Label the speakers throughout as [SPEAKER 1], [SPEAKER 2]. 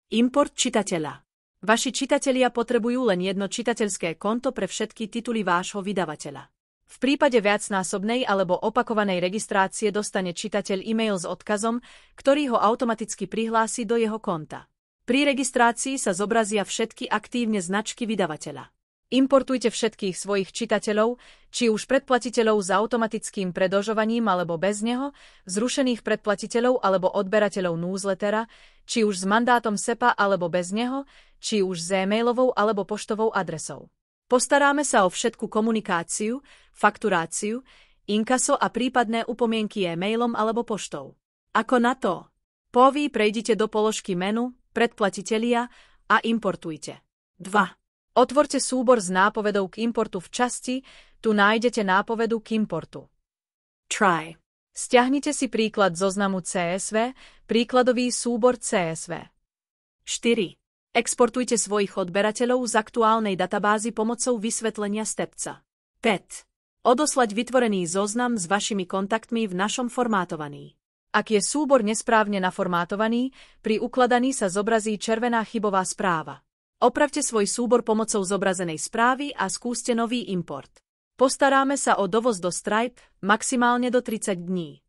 [SPEAKER 1] Import čitateľa. Vaši čitatelia potrebujú len jedno čitateľské konto pre všetky tituly vášho vydavateľa. V prípade viacnásobnej alebo opakovanej registrácie dostane čitateľ e-mail s odkazom, ktorý ho automaticky prihlási do jeho konta. Pri registrácii sa zobrazia všetky aktívne značky vydavateľa. Importujte všetkých svojich čitateľov, či už predplatiteľov s automatickým predožovaním alebo bez neho, zrušených predplatiteľov alebo odberateľov newslettera, či už s mandátom SEPA alebo bez neho, či už s e-mailovou alebo poštovou adresou. Postaráme sa o všetku komunikáciu, fakturáciu, inkaso a prípadné upomienky e-mailom alebo poštou. Ako na to? Prejdite do položky menu, predplatitelia a importujte. 2. Otvorte súbor s nápovedou k importu v časti, tu nájdete nápovedu k importu. Try. Stiahnite si príklad zoznamu CSV, príkladový súbor CSV. 4. Exportujte svojich odberateľov z aktuálnej databázy pomocou vysvetlenia stepca. 5. Odoslať vytvorený zoznam s vašimi kontaktmi v našom formátovaní. Ak je súbor nesprávne naformátovaný, pri ukladaní sa zobrazí červená chybová správa. Opravte svoj súbor pomocou zobrazenej správy a skúste nový import. Postaráme sa o dovoz do Stripe maximálne do 30 dní.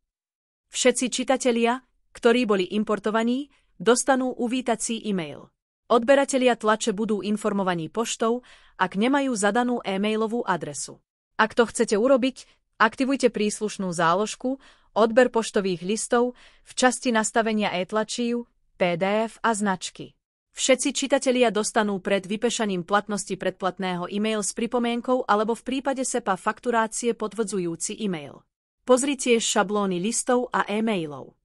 [SPEAKER 1] Všetci čitatelia, ktorí boli importovaní, dostanú uvítací e-mail. Odberatelia tlače budú informovaní poštou, ak nemajú zadanú e-mailovú adresu. Ak to chcete urobiť, aktivujte príslušnú záložku, odber poštových listov v časti nastavenia e-tlačív, PDF a značky. Všetci čitatelia dostanú pred vypešaním platnosti predplatného e-mail s pripomienkou alebo v prípade SEPA fakturácie potvrdzujúci e-mail. Pozrite šablóny listov a e-mailov.